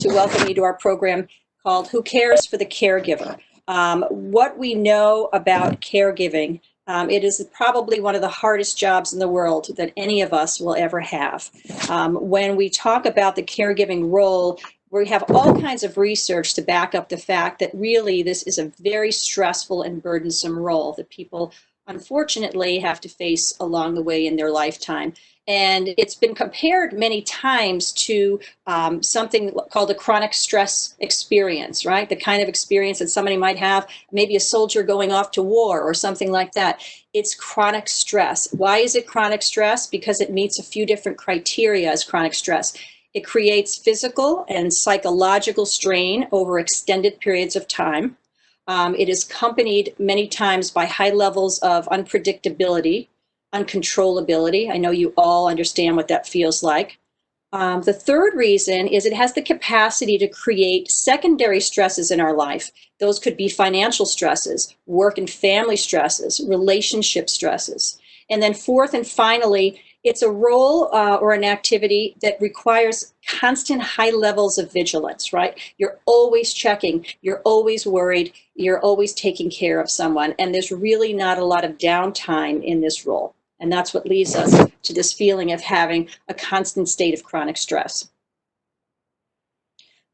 to welcome you to our program called Who Cares for the Caregiver? What we know about caregiving, it is probably one of the hardest jobs in the world that any of us will ever have. When we talk about the caregiving role, we have all kinds of research to back up the fact that really this is a very stressful and burdensome role that people unfortunately have to face along the way in their lifetime. And it's been compared many times to something called a chronic stress experience, right? The kind of experience that somebody might have, maybe a soldier going off to war or something like that. It's chronic stress. Why is it chronic stress? Because it meets a few different criteria as chronic stress. It creates physical and psychological strain over extended periods of time. It is accompanied many times by high levels of unpredictability, uncontrollability. I know you all understand what that feels like. The third reason is it has the capacity to create secondary stresses in our life. Those could be financial stresses, work and family stresses, relationship stresses. And then fourth and finally, it's a role or an activity that requires constant high levels of vigilance, right? You're always checking, you're always worried, you're always taking care of someone, and there's really not a lot of downtime in this role. And that's what leads us to this feeling of having a constant state of chronic stress.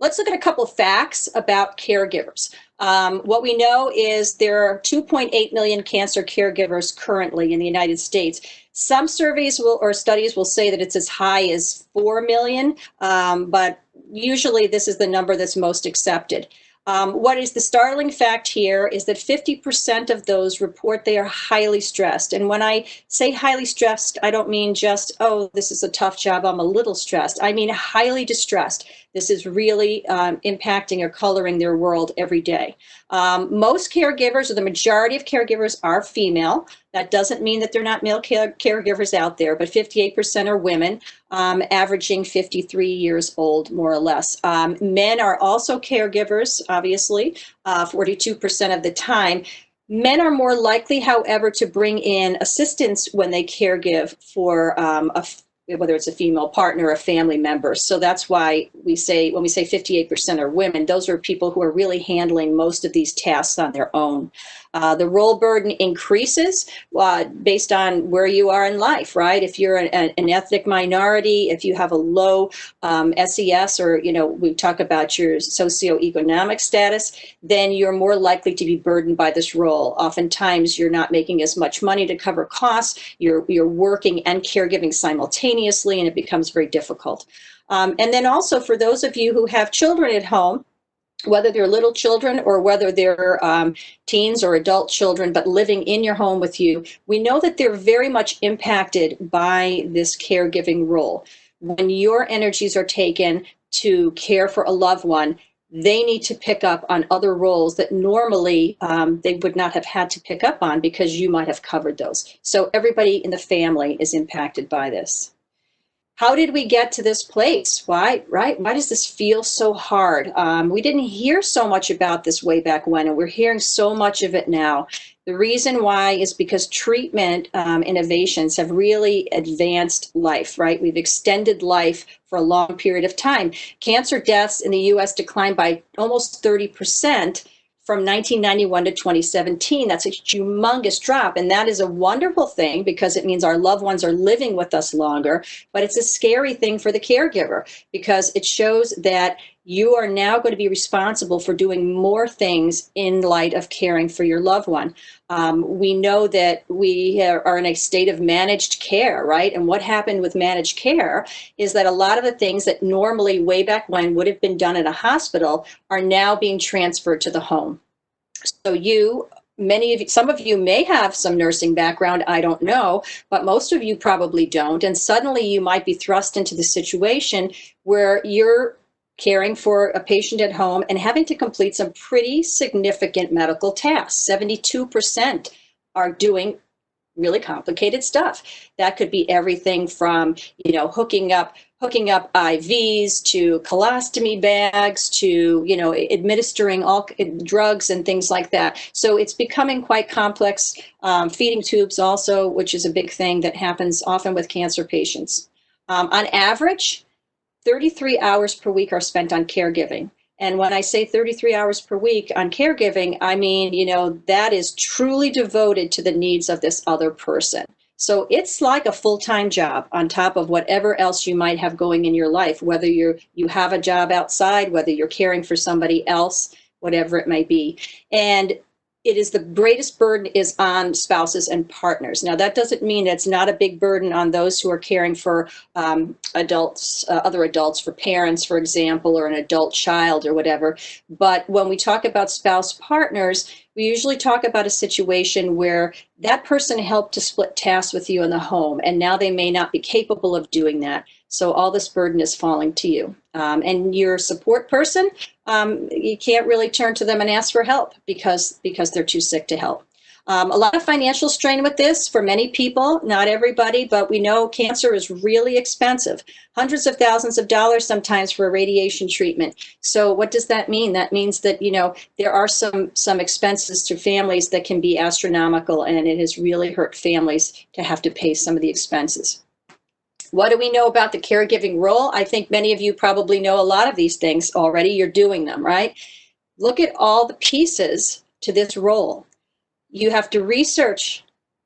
Let's look at a couple of facts about caregivers. What we know is there are 2.8 million cancer caregivers currently in the United States. Some surveys or studies will say that it's as high as 4 million, but usually this is the number that's most accepted. What is the startling fact here is that 50% of those report they are highly stressed. And when I say highly stressed, I don't mean just, oh, this is a tough job, I'm a little stressed. I mean highly distressed. This is really impacting or coloring their world every day. Most caregivers, or the majority of caregivers, are female. That doesn't mean that there are not male caregivers out there, but 58% are women, averaging 53 years old, more or less. Men are also caregivers, obviously, 42% of the time. Men are more likely, however, to bring in assistance when they caregive for whether it's a female partner or a family member. So that's why we say, when we say 58% are women, those are people who are really handling most of these tasks on their own. The role burden increases based on where you are in life, right? If you're an ethnic minority, if you have a low SES, or, we talk about your socioeconomic status, then you're more likely to be burdened by this role. Oftentimes, you're not making as much money to cover costs. You're working and caregiving simultaneously, and it becomes very difficult. And then also for those of you who have children at home, whether they're little children or whether they're teens or adult children, but living in your home with you, we know that they're very much impacted by this caregiving role. When your energies are taken to care for a loved one, they need to pick up on other roles that normally they would not have had to pick up on because you might have covered those. So everybody in the family is impacted by this. How did we get to this place? Why does this feel so hard? We didn't hear so much about this way back when, and we're hearing so much of it now. The reason why is because treatment innovations have really advanced life, right? We've extended life for a long period of time. Cancer deaths in the US declined by almost 30% from 1991 to 2017. That's a humongous drop. And that is a wonderful thing because it means our loved ones are living with us longer. But it's a scary thing for the caregiver because it shows that you are now going to be responsible for doing more things in light of caring for your loved one. We know that we are in a state of managed care, right? And what happened with managed care is that a lot of the things that normally way back when would have been done in a hospital are now being transferred to the home. So some of you may have some nursing background, I don't know, but most of you probably don't. And suddenly you might be thrust into the situation where you're caring for a patient at home and having to complete some pretty significant medical tasks. 72% are doing really complicated stuff. That could be everything from, hooking up IVs to colostomy bags to, administering all drugs and things like that. So it's becoming quite complex. Feeding tubes also, which is a big thing that happens often with cancer patients. On average, 33 hours per week are spent on caregiving. And when I say 33 hours per week on caregiving, I mean, that is truly devoted to the needs of this other person. So it's like a full-time job on top of whatever else you might have going in your life, whether you have a job outside, whether you're caring for somebody else, whatever it may be. And it is the greatest burden is on spouses and partners. Now, that doesn't mean it's not a big burden on those who are caring for adults, other adults, for parents, for example, or an adult child or whatever. But when we talk about spouse partners, we usually talk about a situation where that person helped to split tasks with you in the home, and now they may not be capable of doing that. So all this burden is falling to you. And your support person, you can't really turn to them and ask for help because they're too sick to help. A lot of financial strain with this for many people, not everybody, but we know cancer is really expensive. Hundreds of thousands of dollars sometimes for a radiation treatment. So what does that mean? That means that, there are some expenses to families that can be astronomical, and it has really hurt families to have to pay some of the expenses. What do we know about the caregiving role? I think many of you probably know a lot of these things already. You're doing them, right? Look at all the pieces to this role. You have to research,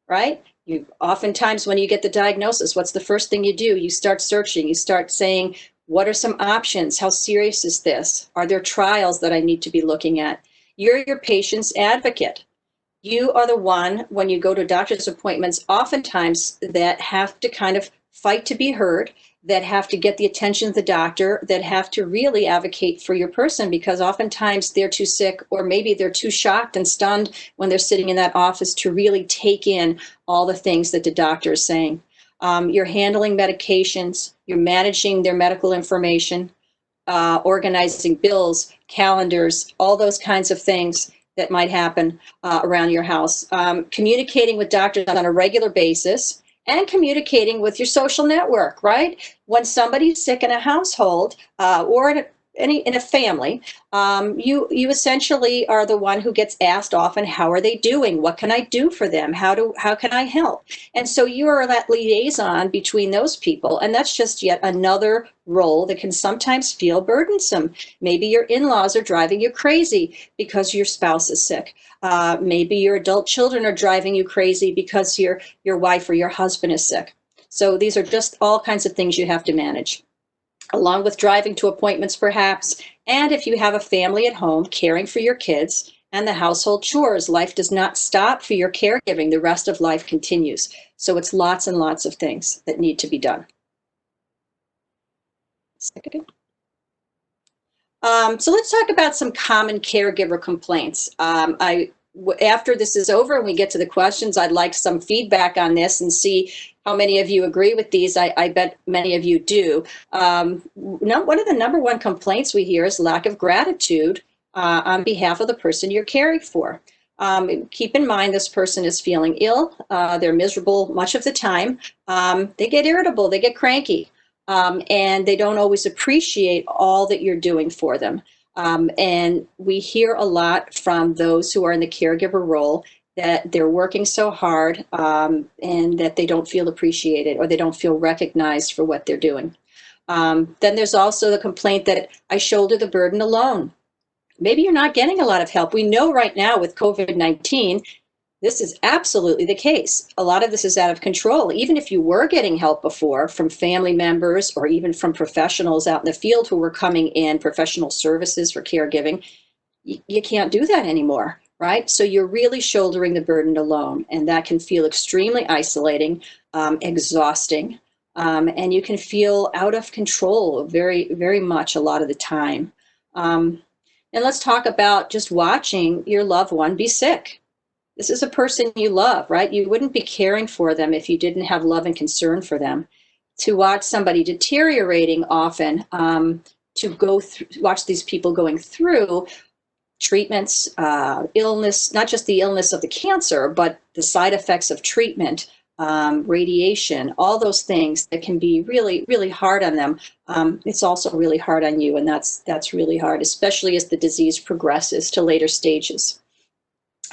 right? Oftentimes when you get the diagnosis, what's the first thing you do? You start searching. You start saying, what are some options? How serious is this? Are there trials that I need to be looking at? You're your patient's advocate. You are the one, when you go to doctor's appointments, oftentimes that have to kind of fight to be heard, that have to get the attention of the doctor, that have to really advocate for your person, because oftentimes they're too sick, or maybe they're too shocked and stunned when they're sitting in that office to really take in all the things that the doctor is saying. You're handling medications, you're managing their medical information, organizing bills, calendars, all those kinds of things that might happen around your house. Communicating with doctors on a regular basis, and communicating with your social network, right? When somebody's sick in a household or in a family, you essentially are the one who gets asked often, how are they doing? What can I do for them? How can I help? And so you are that liaison between those people, and that's just yet another role that can sometimes feel burdensome. Maybe your in-laws are driving you crazy because your spouse is sick. Maybe your adult children are driving you crazy because your wife or your husband is sick. So these are just all kinds of things you have to manage, along with driving to appointments perhaps. And if you have a family at home, caring for your kids and the household chores. Life does not stop for your caregiving. The rest of life continues. So it's lots and lots of things that need to be done. Second. So let's talk about some common caregiver complaints. After this is over and we get to the questions, I'd like some feedback on this and see how many of you agree with these. I bet many of you do. One of the number one complaints we hear is lack of gratitude on behalf of the person you're caring for. Keep in mind this person is feeling ill. They're miserable much of the time. They get irritable, they get cranky, and they don't always appreciate all that you're doing for them. And we hear a lot from those who are in the caregiver role that they're working so hard and that they don't feel appreciated or they don't feel recognized for what they're doing. Then there's also the complaint that I shoulder the burden alone. Maybe you're not getting a lot of help. We know right now with COVID-19, this is absolutely the case. A lot of this is out of control. Even if you were getting help before from family members or even from professionals out in the field who were coming in, professional services for caregiving, you can't do that anymore, right? So you're really shouldering the burden alone, and that can feel extremely isolating, exhausting, and you can feel out of control very, very much a lot of the time. And let's talk about just watching your loved one be sick. This is a person you love, right? You wouldn't be caring for them if you didn't have love and concern for them. To watch somebody deteriorating often, watch these people going through treatments, illness, not just the illness of the cancer, but the side effects of treatment, radiation, all those things that can be really, really hard on them. It's also really hard on you, and that's really hard, especially as the disease progresses to later stages.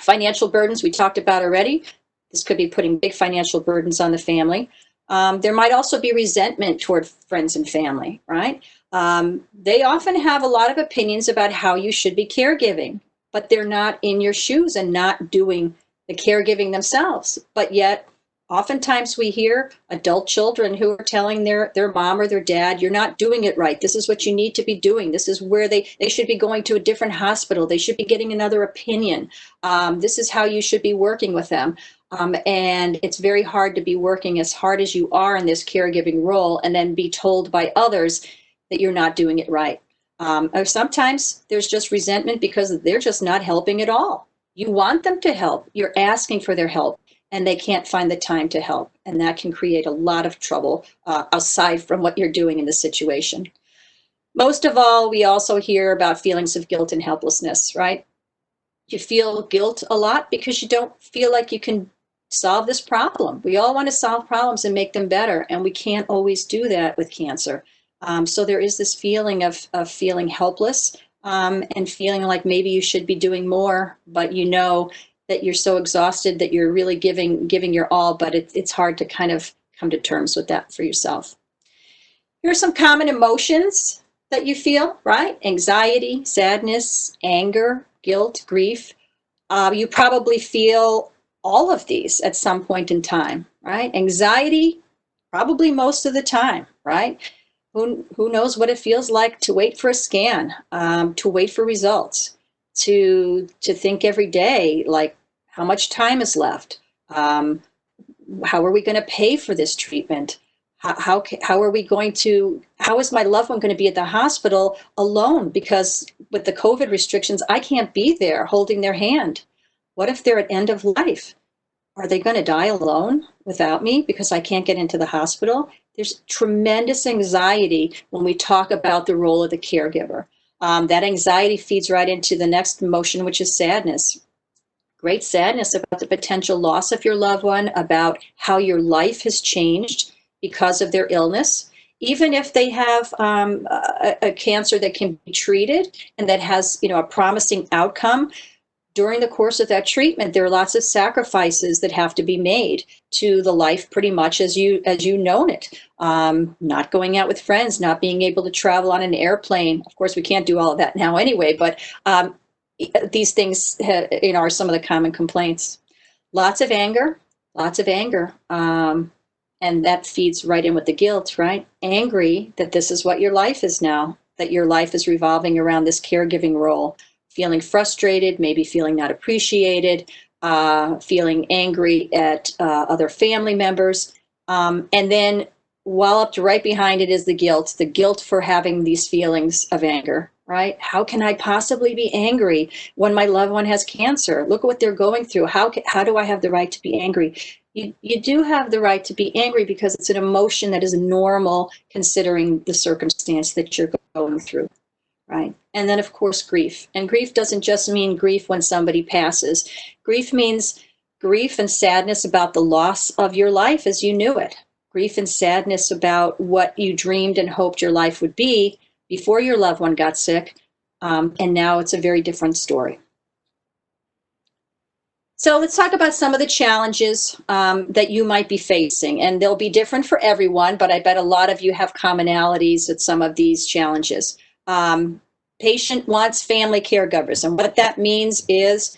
Financial burdens we talked about already. This could be putting big financial burdens on the family. There might also be resentment toward friends and family, right? They often have a lot of opinions about how you should be caregiving, but they're not in your shoes and not doing the caregiving themselves. But yet, oftentimes we hear adult children who are telling their mom or their dad, you're not doing it right. This is what you need to be doing. This is where they should be going to a different hospital. They should be getting another opinion. This is how you should be working with them. And it's very hard to be working as hard as you are in this caregiving role and then be told by others that you're not doing it right. Or sometimes there's just resentment because they're just not helping at all. You want them to help. You're asking for their help, and they can't find the time to help. And that can create a lot of trouble aside from what you're doing in the situation. Most of all, we also hear about feelings of guilt and helplessness, right? You feel guilt a lot because you don't feel like you can solve this problem. We all want to solve problems and make them better, and we can't always do that with cancer. So there is this feeling of feeling helpless and feeling like maybe you should be doing more, but you know that you're so exhausted that you're really giving your all, but it's hard to kind of come to terms with that for yourself. Here are some common emotions that you feel, right? Anxiety, sadness, anger, guilt, grief. You probably feel all of these at some point in time, right? Anxiety, probably most of the time, right? Who knows what it feels like to wait for a scan, to wait for results, to think every day, like, how much time is left? How are we going to pay for this treatment? How are we going to, how is my loved one going to be at the hospital alone? Because with the COVID restrictions, I can't be there holding their hand. What if they're at end of life? Are they going to die alone without me because I can't get into the hospital? There's tremendous anxiety when we talk about the role of the caregiver. That anxiety feeds right into the next emotion, which is sadness. Great sadness about the potential loss of your loved one, about how your life has changed because of their illness. Even if they have a cancer that can be treated and that has, a promising outcome, during the course of that treatment, there are lots of sacrifices that have to be made to the life pretty much as you known it. Not going out with friends, not being able to travel on an airplane. Of course, we can't do all of that now anyway, but these things are some of the common complaints. Lots of anger. And that feeds right in with the guilt, right? Angry that this is what your life is now, that your life is revolving around this caregiving role. Feeling frustrated, maybe feeling not appreciated, feeling angry at other family members. And then right behind it is the guilt for having these feelings of anger, right? How can I possibly be angry when my loved one has cancer? Look at what they're going through. How do I have the right to be angry? You do have the right to be angry because it's an emotion that is normal considering the circumstance that you're going through. Right. And then, of course, grief. And grief doesn't just mean grief when somebody passes. Grief means grief and sadness about the loss of your life as you knew it. Grief and sadness about what you dreamed and hoped your life would be before your loved one got sick. And now it's a very different story. So let's talk about some of the challenges that you might be facing. And they'll be different for everyone, but I bet a lot of you have commonalities with some of these challenges. Patient wants family caregivers. And what that means is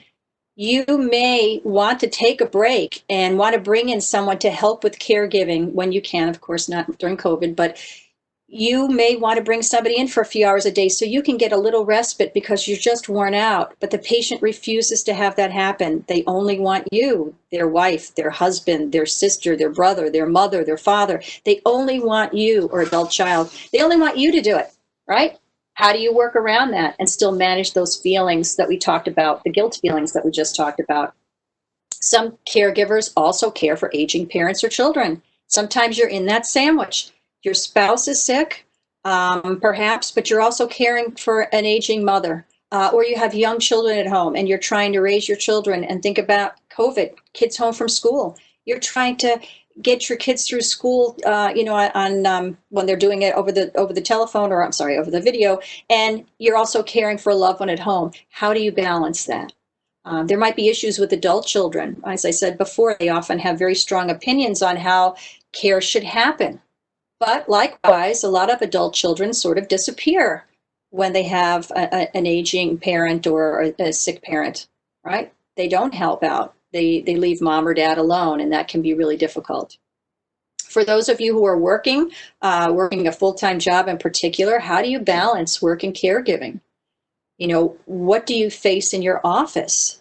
you may want to take a break and want to bring in someone to help with caregiving when you can, of course, not during COVID, but you may want to bring somebody in for a few hours a day so you can get a little respite because you're just worn out. But the patient refuses to have that happen. They only want you, their wife, their husband, their sister, their brother, their mother, their father. They only want you, or adult child. They only want you to do it, right? How do you work around that and still manage those feelings that we talked about, the guilt feelings that we just talked about? Some caregivers also care for aging parents or children. Sometimes you're in that sandwich. Your spouse is sick, perhaps, but you're also caring for an aging mother, or you have young children at home and you're trying to raise your children and think about COVID, kids home from school. You're trying to get your kids through school, on when they're doing it over the telephone, or over the video, and you're also caring for a loved one at home. How do you balance that? There might be issues with adult children. As I said before, they often have very strong opinions on how care should happen. But likewise, a lot of adult children sort of disappear when they have an aging parent or a sick parent, right? They don't help out. They leave mom or dad alone, and that can be really difficult. For those of you who are working a full-time job in particular, how do you balance work and caregiving? What do you face in your office?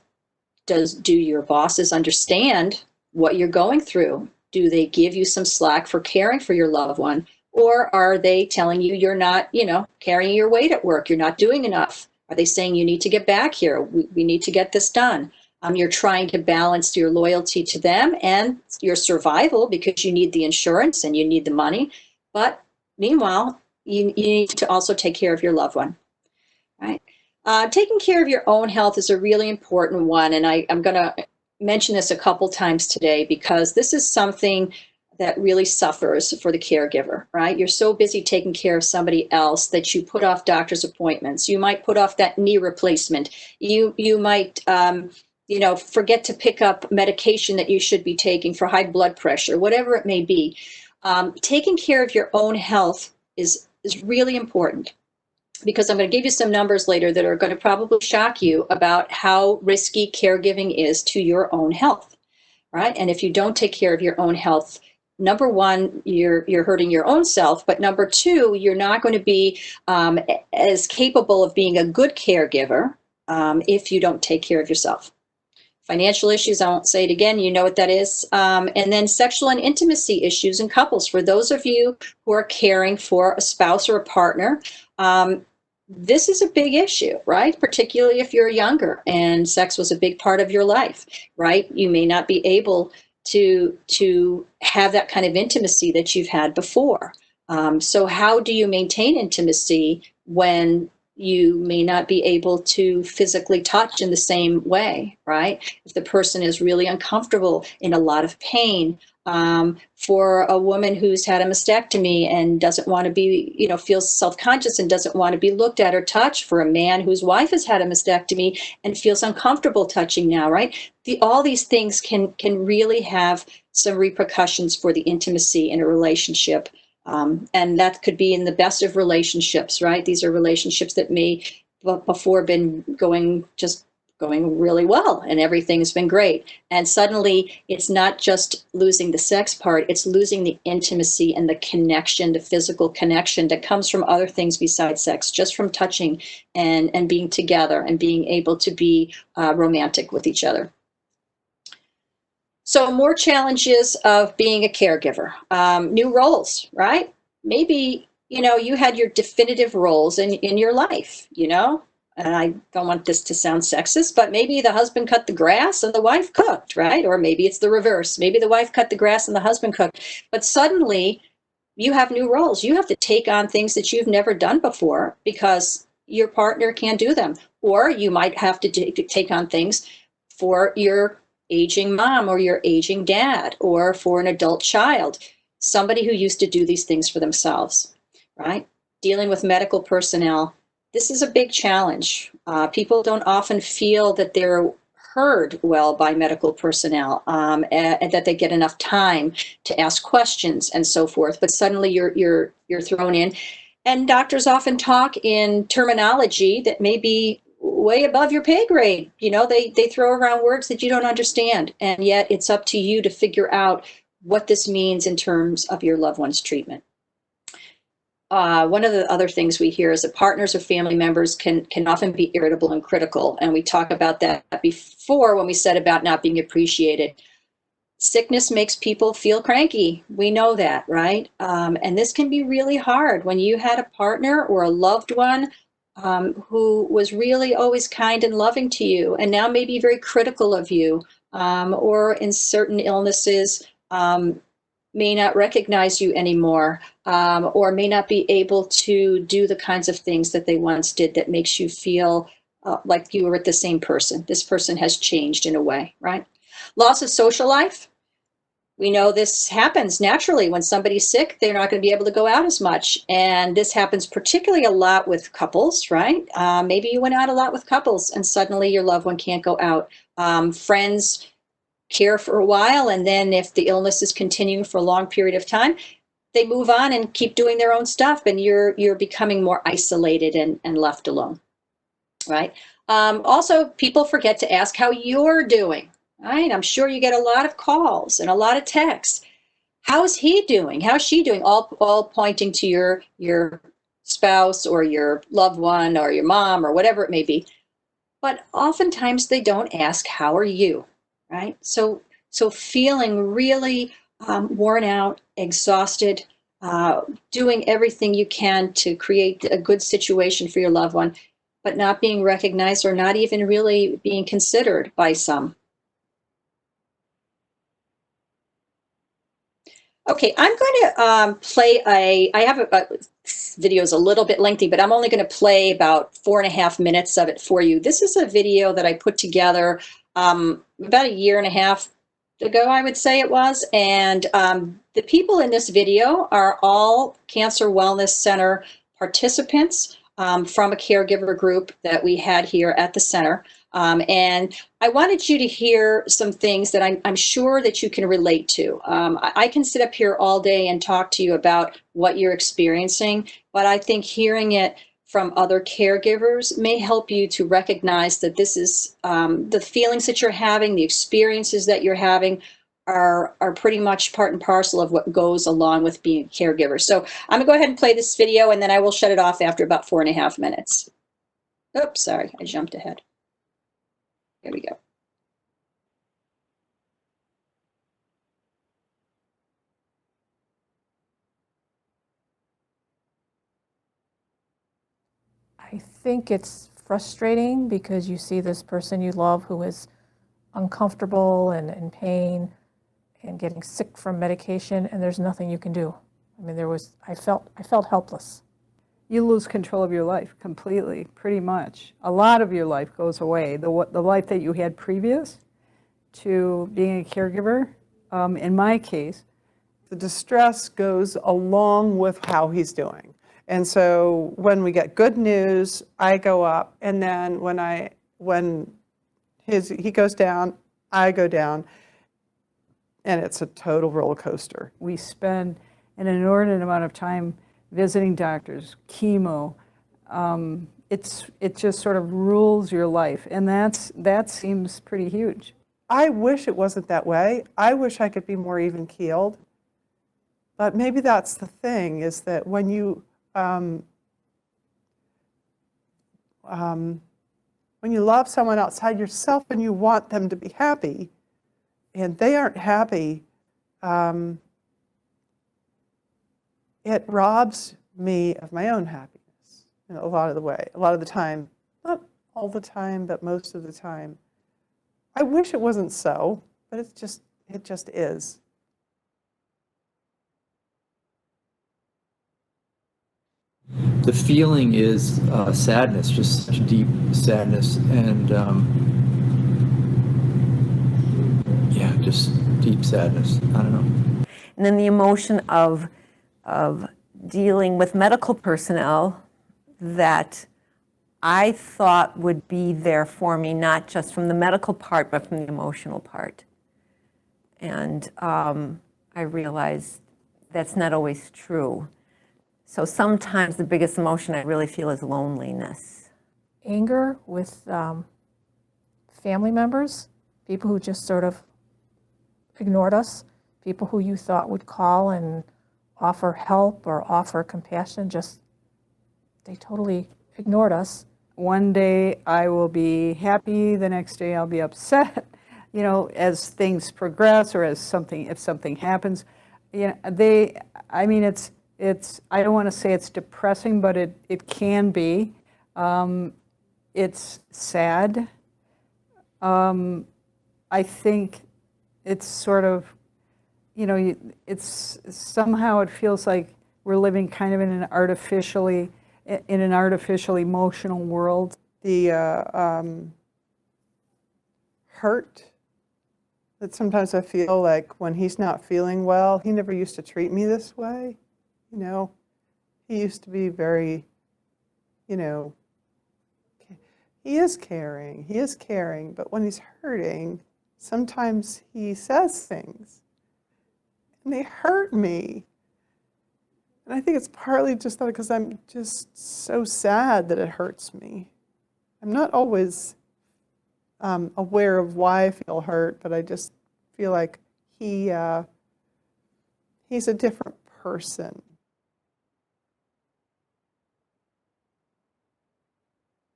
Do your bosses understand what you're going through? Do they give you some slack for caring for your loved one? Or are they telling you you're not, carrying your weight at work? You're not doing enough. Are they saying you need to get back here? We need to get this done. You're trying to balance your loyalty to them and your survival because you need the insurance and you need the money. But meanwhile, you need to also take care of your loved one, right? Taking care of your own health is a really important one. And I'm going to mention this a couple times today because this is something that really suffers for the caregiver, right? You're so busy taking care of somebody else that you put off doctor's appointments. You might put off that knee replacement. You might, forget to pick up medication that you should be taking for high blood pressure, whatever it may be. Taking care of your own health is really important, because I'm going to give you some numbers later that are going to probably shock you about how risky caregiving is to your own health, right? And if you don't take care of your own health, number one, you're hurting your own self, but number two, you're not going to be as capable of being a good caregiver if you don't take care of yourself. Financial issues, I won't say it again, you know what that is. And then sexual and intimacy issues in couples. For those of you who are caring for a spouse or a partner, this is a big issue, right? Particularly if you're younger and sex was a big part of your life, right? You may not be able to have that kind of intimacy that you've had before. So how do you maintain intimacy when you may not be able to physically touch in the same way, right? If the person is really uncomfortable, in a lot of pain, for a woman who's had a mastectomy and doesn't want to be, feels self-conscious and doesn't want to be looked at or touched, for a man whose wife has had a mastectomy and feels uncomfortable touching now, right? All these things can really have some repercussions for the intimacy in a relationship. And that could be in the best of relationships, right? These are relationships that may before been going really well and everything's been great. And suddenly it's not just losing the sex part, it's losing the intimacy and the connection, the physical connection that comes from other things besides sex, just from touching and being together and being able to be romantic with each other. So more challenges of being a caregiver, new roles, right? Maybe, you had your definitive roles in your life, and I don't want this to sound sexist, but maybe the husband cut the grass and the wife cooked, right? Or maybe it's the reverse. Maybe the wife cut the grass and the husband cooked. But suddenly you have new roles. You have to take on things that you've never done before because your partner can't do them. Or you might have to take on things for your aging mom or your aging dad or for an adult child, somebody who used to do these things for themselves, right? Dealing with medical personnel. This is a big challenge. People don't often feel that they're heard well by medical personnel and that they get enough time to ask questions and so forth. But suddenly you're thrown in, and doctors often talk in terminology that may be way above your pay grade. They throw around words that you don't understand, and yet it's up to you to figure out what this means in terms of your loved one's treatment. One of the other things we hear is that partners or family members can often be irritable and critical. And we talked about that before when we said about not being appreciated. Sickness makes people feel cranky. We know that, right? And this can be really hard when you had a partner or a loved one who was really always kind and loving to you and now may be very critical of you, or in certain illnesses, may not recognize you anymore, or may not be able to do the kinds of things that they once did that makes you feel like you were with the same person. This person has changed in a way, right? Loss of social life. We know this happens naturally. When somebody's sick, they're not going to be able to go out as much. And this happens particularly a lot with couples, right? Maybe you went out a lot with couples and suddenly your loved one can't go out. Friends care for a while, and then if the illness is continuing for a long period of time, they move on and keep doing their own stuff, and you're becoming more isolated and left alone, right? Also, people forget to ask how you're doing, right? I'm sure you get a lot of calls and a lot of texts. How's he doing? How's she doing? All pointing to your spouse or your loved one or your mom or whatever it may be. But oftentimes they don't ask, how are you, right? So feeling really worn out, exhausted, doing everything you can to create a good situation for your loved one, but not being recognized or not even really being considered by some. Okay, I'm going to play I have a video is a little bit lengthy, but I'm only going to play about 4.5 minutes of it for you. This is a video that I put together about a year and a half ago, I would say it was. And the people in this video are all Cancer Wellness Center participants from a caregiver group that we had here at the center. And I wanted you to hear some things that I'm sure that you can relate to. I can sit up here all day and talk to you about what you're experiencing, but I think hearing it from other caregivers may help you to recognize that this is the feelings that you're having, the experiences that you're having are pretty much part and parcel of what goes along with being a caregiver. So I'm gonna go ahead and play this video, and then I will shut it off after about 4.5 minutes. Oops, sorry, I jumped ahead. Here we go. I think it's frustrating because you see this person you love who is uncomfortable and in pain and getting sick from medication, and there's nothing you can do. I mean, I felt helpless. You lose control of your life completely, pretty much. A lot of your life goes away. The life that you had previous to being a caregiver, in my case, the distress goes along with how he's doing. And so when we get good news, I go up, and then when he goes down, I go down, and it's a total roller coaster. We spend an inordinate amount of time visiting doctors, chemo. It just sort of rules your life, and that seems pretty huge. I wish it wasn't that way. I wish I could be more even keeled. But maybe that's the thing, is that when you love someone outside yourself and you want them to be happy, and they aren't happy, it robs me of my own happiness in a lot of the time. Not all the time, but most of the time. I wish it wasn't so, but it just is. The feeling is sadness, just such deep sadness, and yeah, just deep sadness. I don't know. And then the emotion of dealing with medical personnel that I thought would be there for me, not just from the medical part, but from the emotional part. And I realized that's not always true. So sometimes the biggest emotion I really feel is loneliness. Anger with family members, people who just sort of ignored us, people who you thought would call and offer help or offer compassion, they totally ignored us. One day I will be happy, the next day I'll be upset. You know, as things progress or if something happens, I don't want to say it's depressing, but it can be. It's sad. I think it's sort of, it's somehow it feels like we're living kind of in an artificial emotional world. The hurt that sometimes I feel like when he's not feeling well, he never used to treat me this way. You know, he used to be very, you know, he is caring, but when he's hurting, sometimes he says things and they hurt me. And I think it's partly just because I'm just so sad that it hurts me. I'm not always aware of why I feel hurt, but I just feel like he's a different person.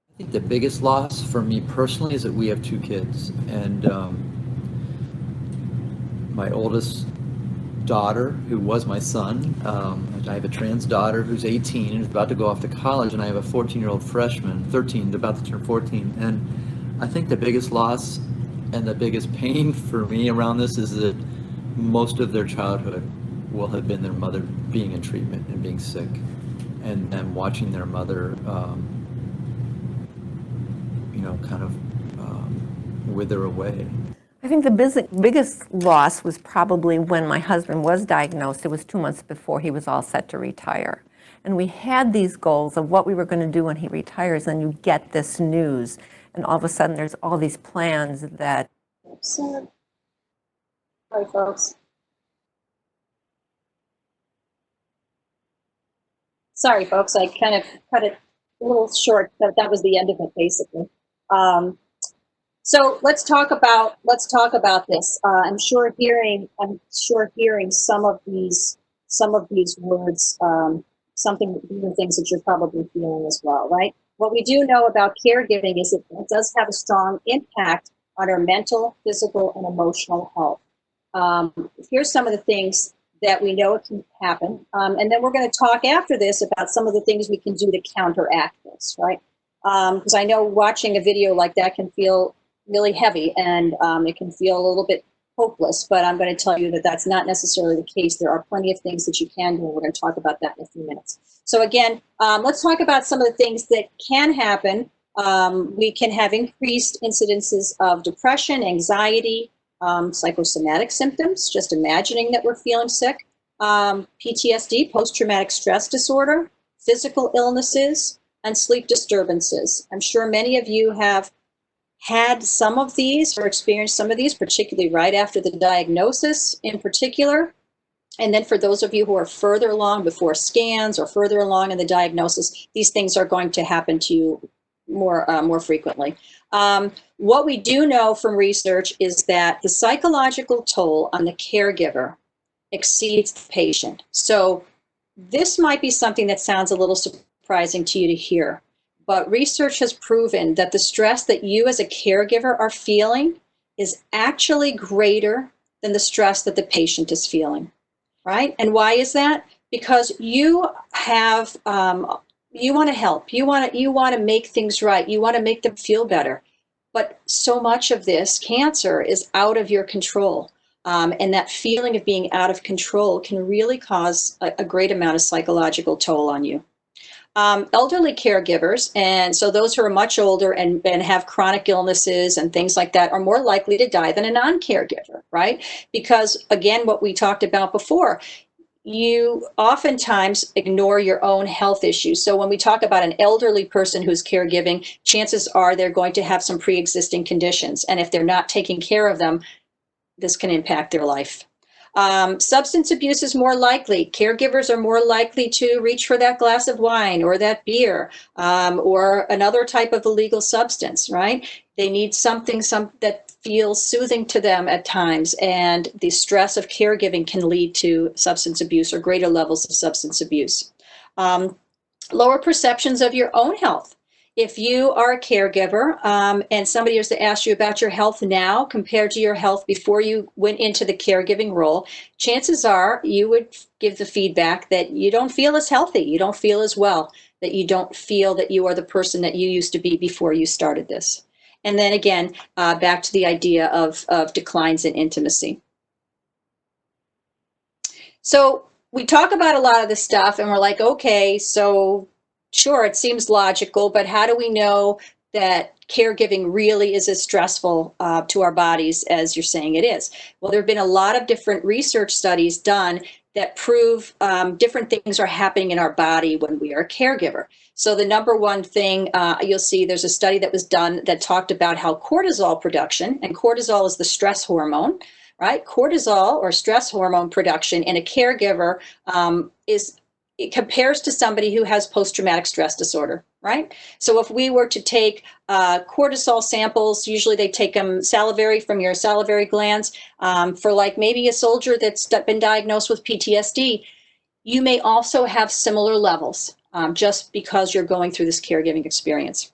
I think the biggest loss for me personally is that we have 2 kids, and my oldest daughter, who was my son, I have a trans daughter who's 18 and is about to go off to college, and I have a 14-year-old freshman, 13, about to turn 14, and I think the biggest loss and the biggest pain for me around this is that most of their childhood will have been their mother being in treatment and being sick, and them watching their mother kind of wither away. I think the biggest loss was probably when my husband was diagnosed. It was 2 months before he was all set to retire. And we had these goals of what we were going to do when he retires, and you get this news, and all of a sudden there's all these plans that... Sorry, folks. Sorry, folks, I kind of cut it a little short, but that was the end of it, basically. So let's talk about this. I'm sure hearing some of these words, even things that you're probably feeling as well, right? What we do know about caregiving is it does have a strong impact on our mental, physical, and emotional health. Here's some of the things that we know it can happen, and then we're going to talk after this about some of the things we can do to counteract this, right? Because I know watching a video like that can feel really heavy, and it can feel a little bit hopeless, but I'm going to tell you that that's not necessarily the case. There are plenty of things that you can do, and we're going to talk about that in a few minutes. So again, let's talk about some of the things that can happen. We can have increased incidences of depression, anxiety, psychosomatic symptoms, just imagining that we're feeling sick, PTSD, post-traumatic stress disorder, physical illnesses, and sleep disturbances. I'm sure many of you have had some of these or experienced some of these, particularly right after the diagnosis in particular. And then for those of you who are further along before scans or further along in the diagnosis, these things are going to happen to you more frequently. What we do know from research is that the psychological toll on the caregiver exceeds the patient. So this might be something that sounds a little surprising to you to hear, but research has proven that the stress that you as a caregiver are feeling is actually greater than the stress that the patient is feeling, right? And why is that? Because you have, you want to help, you want to make things right, you want to make them feel better. But so much of this cancer is out of your control. And that feeling of being out of control can really cause a great amount of psychological toll on you. Elderly caregivers, and so those who are much older and have chronic illnesses and things like that, are more likely to die than a non-caregiver, right? Because again, what we talked about before, you oftentimes ignore your own health issues. So when we talk about an elderly person who's caregiving, chances are they're going to have some pre-existing conditions. And if they're not taking care of them, this can impact their life. Substance abuse is more likely. Caregivers are more likely to reach for that glass of wine or that beer or another type of illegal substance, right? They need something that feels soothing to them at times, and the stress of caregiving can lead to substance abuse or greater levels of substance abuse. Lower perceptions of your own health. If you are a caregiver and somebody was to ask you about your health now compared to your health before you went into the caregiving role, chances are you would give the feedback that you don't feel as healthy, you don't feel as well, that you don't feel that you are the person that you used to be before you started this. And then again, back to the idea of declines in intimacy. So we talk about a lot of this stuff and we're like, okay, so sure, it seems logical, but how do we know that caregiving really is as stressful to our bodies as you're saying it is? Well, there have been a lot of different research studies done that prove different things are happening in our body when we are a caregiver. So the number one thing you'll see, there's a study that was done that talked about how cortisol production, and cortisol is the stress hormone, right? Cortisol, or stress hormone production in a caregiver, it compares to somebody who has post-traumatic stress disorder, right? So if we were to take cortisol samples, usually they take them salivary from your salivary glands, for like maybe a soldier that's been diagnosed with PTSD, you may also have similar levels just because you're going through this caregiving experience.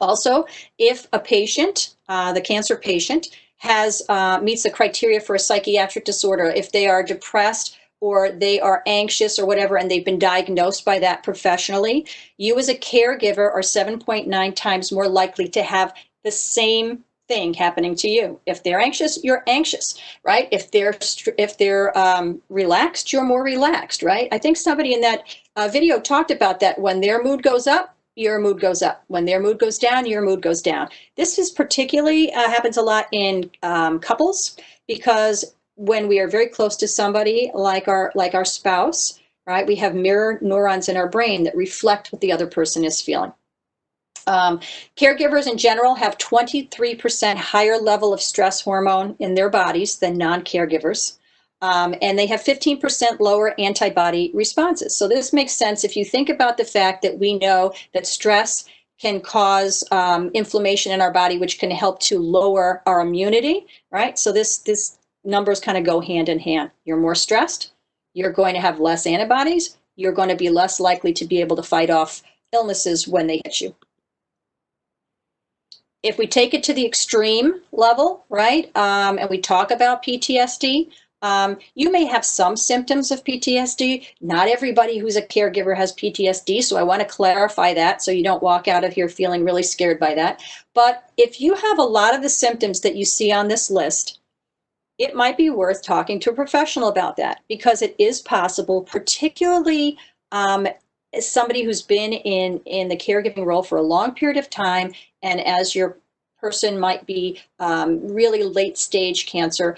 Also, if a patient, the cancer patient, meets the criteria for a psychiatric disorder, if they are depressed or they are anxious or whatever, and they've been diagnosed by that professionally, you as a caregiver are 7.9 times more likely to have the same thing happening to you. If they're anxious, you're anxious, right? If they're relaxed, you're more relaxed, right? I think somebody in that video talked about that. When their mood goes up, your mood goes up. When their mood goes down, your mood goes down. This is particularly happens a lot in couples, because when we are very close to somebody like our spouse, right, we have mirror neurons in our brain that reflect what the other person is feeling. Caregivers in general have 23% higher level of stress hormone in their bodies than non-caregivers. And they have 15% lower antibody responses. So this makes sense if you think about the fact that we know that stress can cause inflammation in our body, which can help to lower our immunity, right? So this numbers kind of go hand in hand. You're more stressed, you're going to have less antibodies, you're going to be less likely to be able to fight off illnesses when they hit you. If we take it to the extreme level, right, and we talk about PTSD, you may have some symptoms of PTSD. Not everybody who's a caregiver has PTSD, so I want to clarify that so you don't walk out of here feeling really scared by that. But if you have a lot of the symptoms that you see on this list, it might be worth talking to a professional about that, because it is possible, particularly as somebody who's been in the caregiving role for a long period of time, and as your person might be really late stage cancer,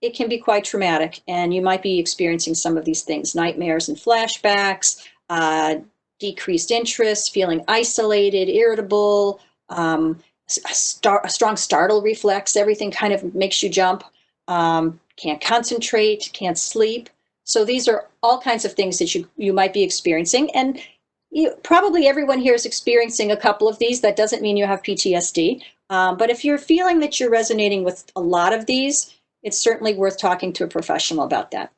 it can be quite traumatic, and you might be experiencing some of these things: nightmares and flashbacks, decreased interest, feeling isolated, irritable, a strong startle reflex, everything kind of makes you jump, can't concentrate, can't sleep. So these are all kinds of things that you might be experiencing, and probably everyone here is experiencing a couple of these. That doesn't mean you have PTSD, but if you're feeling that you're resonating with a lot of these, it's certainly worth talking to a professional about that.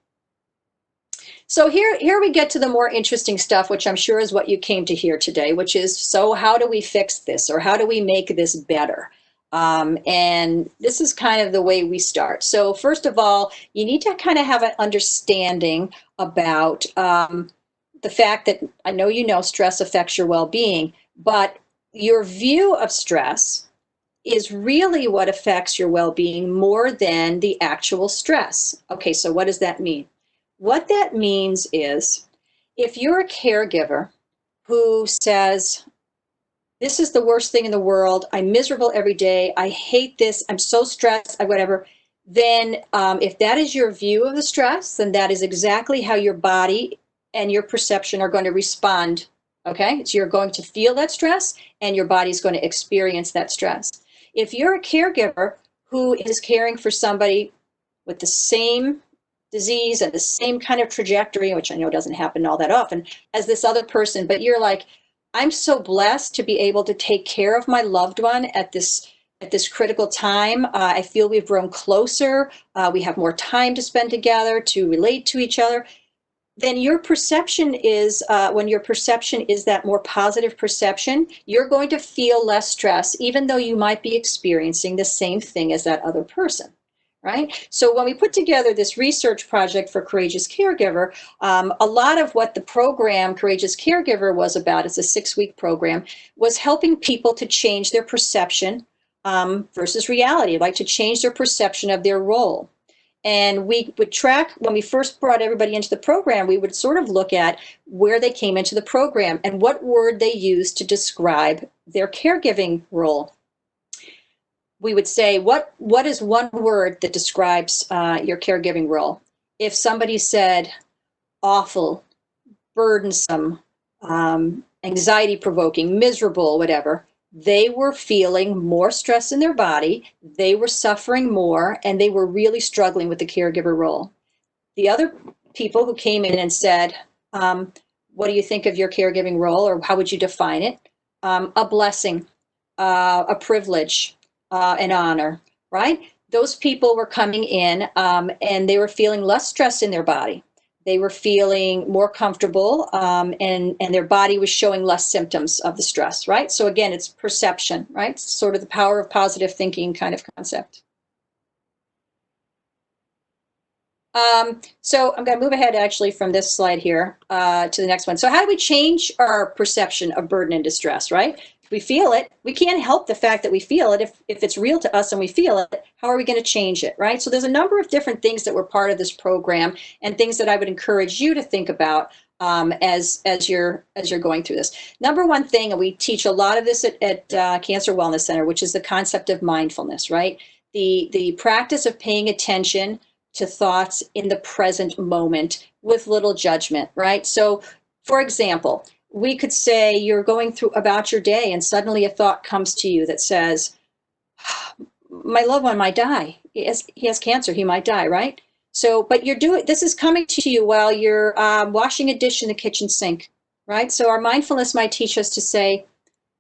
So here we get to the more interesting stuff, which I'm sure is what you came to hear today, which is, so how do we fix this, or how do we make this better? And this is kind of the way we start. So first of all, you need to kind of have an understanding about the fact that, I know you know stress affects your well-being, but your view of stress is really what affects your well-being more than the actual stress. Okay, so what does that mean? What that means is, if you're a caregiver who says, this is the worst thing in the world, I'm miserable every day, I hate this, I'm so stressed, whatever, then if that is your view of the stress, then that is exactly how your body and your perception are going to respond. Okay, so you're going to feel that stress, and your body's going to experience that stress. If you're a caregiver who is caring for somebody with the same disease and the same kind of trajectory, which I know doesn't happen all that often, as this other person, but you're like, I'm so blessed to be able to take care of my loved one at this critical time. I feel we've grown closer. We have more time to spend together, to relate to each other. Then your perception is, when your perception is that more positive perception, you're going to feel less stress, even though you might be experiencing the same thing as that other person, right? So when we put together this research project for Courageous Caregiver, a lot of what the program Courageous Caregiver was about, it's a 6-week program, was helping people to change their perception versus reality, like to change their perception of their role. And we would track, when we first brought everybody into the program, we would sort of look at where they came into the program and what word they used to describe their caregiving role. We would say, what is one word that describes your caregiving role? If somebody said awful, burdensome, anxiety provoking, miserable, whatever, they were feeling more stress in their body, they were suffering more, and they were really struggling with the caregiver role. The other people who came in and said, what do you think of your caregiving role, or how would you define it? A blessing, a privilege, an honor, right? Those people were coming in and they were feeling less stress in their body. They were feeling more comfortable and their body was showing less symptoms of the stress, right? So again, it's perception, right? It's sort of the power of positive thinking kind of concept. So I'm going to move ahead actually from this slide here to the next one. So how do we change our perception of burden and distress, right? If we feel it, we can't help the fact that we feel it. If it's real to us and we feel it, how are we going to change it, right? So there's a number of different things that were part of this program and things that I would encourage you to think about as you're going through this. Number one thing, and we teach a lot of this at Cancer Wellness Center, which is the concept of mindfulness, right? The practice of paying attention to thoughts in the present moment with little judgment, right? So, for example, we could say you're going through about your day and suddenly a thought comes to you that says, my loved one might die. He has cancer, he might die, right? So, but this is coming to you while you're washing a dish in the kitchen sink, right? So our mindfulness might teach us to say,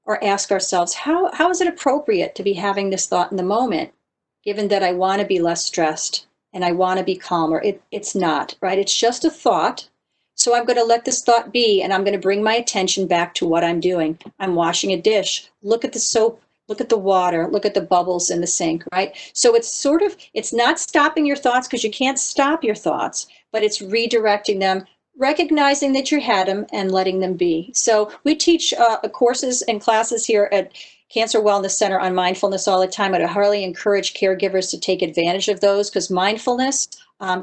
or ask ourselves, how is it appropriate to be having this thought in the moment, given that I want to be less stressed and I want to be calmer? It's not, right? It's just a thought. So I'm going to let this thought be, and I'm going to bring my attention back to what I'm doing. I'm washing a dish. Look at the soap, look at the water, look at the bubbles in the sink, right? So it's not stopping your thoughts, because you can't stop your thoughts, but it's redirecting them, recognizing that you had them and letting them be. So we teach courses and classes here at Cancer Wellness Center on mindfulness all the time. I'd highly encourage caregivers to take advantage of those, because mindfulness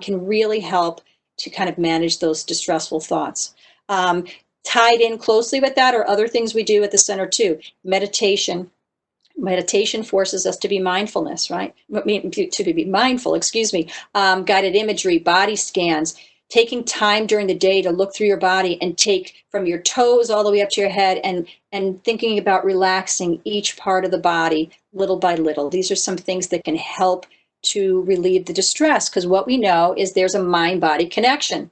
can really help to kind of manage those distressful thoughts. Tied in closely with that are other things we do at the center too. Meditation. Meditation forces us to be mindfulness, right? To be mindful, excuse me. Guided imagery, body scans, taking time during the day to look through your body and take from your toes all the way up to your head and thinking about relaxing each part of the body little by little. These are some things that can help to relieve the distress, because what we know is there's a mind-body connection.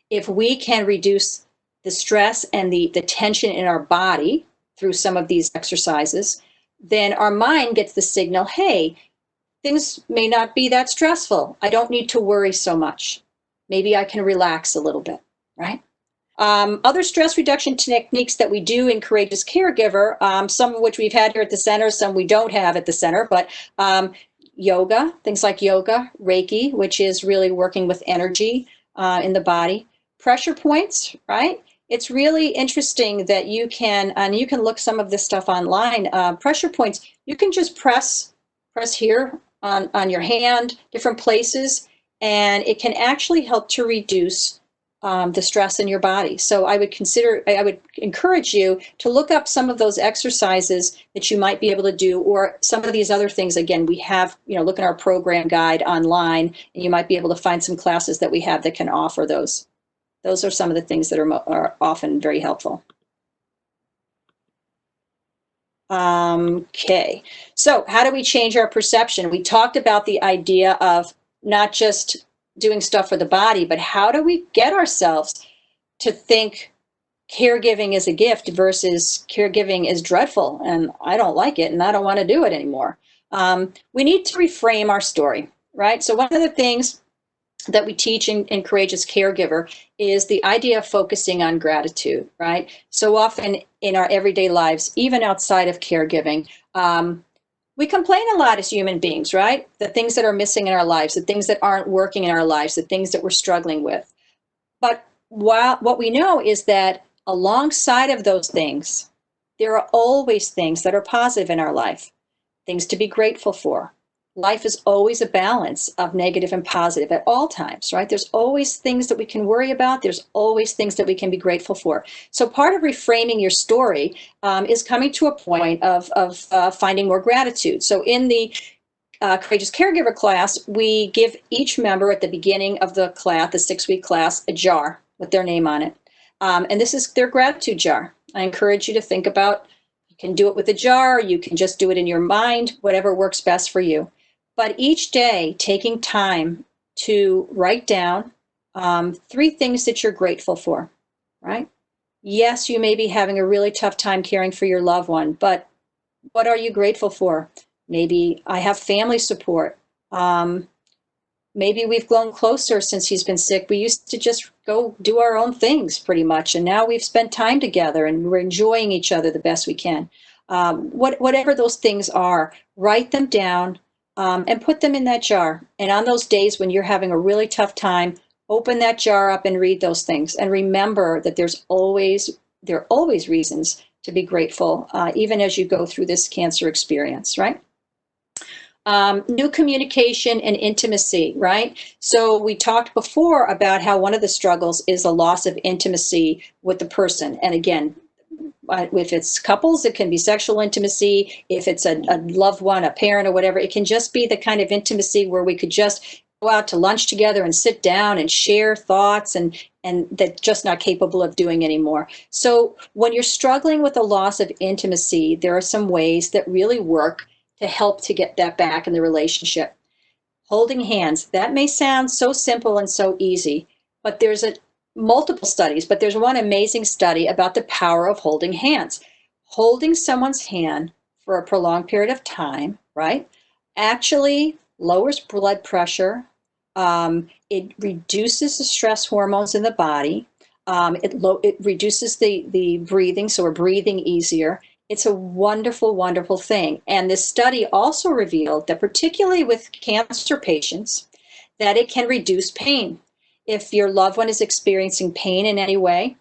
If we can reduce the stress and the tension in our body through some of these exercises, then our mind gets the signal, hey, things may not be that stressful. I don't need to worry so much. Maybe I can relax a little bit, right? Other stress reduction techniques that we do in Courageous Caregiver, some of which we've had here at the center, some we don't have at the center, but yoga, things like yoga, Reiki, which is really working with energy in the body. Pressure points, right? It's really interesting that you can look some of this stuff online. Pressure points, you can just press here on your hand, different places, and it can actually help to reduce the stress in your body. So I would encourage you to look up some of those exercises that you might be able to do, or some of these other things. Again, we have, look at our program guide online, and you might be able to find some classes that we have that can offer those. Those are some of the things that are often very helpful. Okay, so how do we change our perception? We talked about the idea of not just doing stuff for the body, but how do we get ourselves to think caregiving is a gift versus caregiving is dreadful and I don't like it and I don't want to do it anymore. We need to reframe our story, right? So one of the things that we teach in Courageous Caregiver is the idea of focusing on gratitude, right? So often in our everyday lives, even outside of caregiving, we complain a lot as human beings, right? The things that are missing in our lives, the things that aren't working in our lives, the things that we're struggling with. But what we know is that alongside of those things, there are always things that are positive in our life, things to be grateful for. life is always a balance of negative and positive at all times, right? There's always things that we can worry about. There's always things that we can be grateful for. So part of reframing your story is coming to a point of finding more gratitude. So in the Courageous Caregiver class, we give each member at the beginning of the class, the 6-week class, a jar with their name on it. And this is their gratitude jar. I encourage you to think about, you can do it with a jar, you can just do it in your mind, whatever works best for you. But each day, taking time to write down 3 things that you're grateful for, right? Yes, you may be having a really tough time caring for your loved one, but what are you grateful for? Maybe I have family support. Maybe we've grown closer since he's been sick. We used to just go do our own things pretty much. And now we've spent time together and we're enjoying each other the best we can. Whatever those things are, write them down and put them in that jar. And on those days when you're having a really tough time, open that jar up and read those things. And remember that there are always reasons to be grateful, even as you go through this cancer experience, right? New communication and intimacy, right? So we talked before about how one of the struggles is a loss of intimacy with the person. And again, if it's couples, it can be sexual intimacy. If it's a loved one, a parent or whatever, it can just be the kind of intimacy where we could just go out to lunch together and sit down and share thoughts and that just not capable of doing anymore. So when you're struggling with a loss of intimacy, there are some ways that really work to help to get that back in the relationship. Holding hands, that may sound so simple and so easy, but there's multiple studies, but there's one amazing study about the power of holding hands. Holding someone's hand for a prolonged period of time, right, actually lowers blood pressure. It reduces the stress hormones in the body. It reduces the breathing, so we're breathing easier. It's a wonderful, wonderful thing. And this study also revealed that particularly with cancer patients, that it can reduce pain. If your loved one is experiencing pain in any way,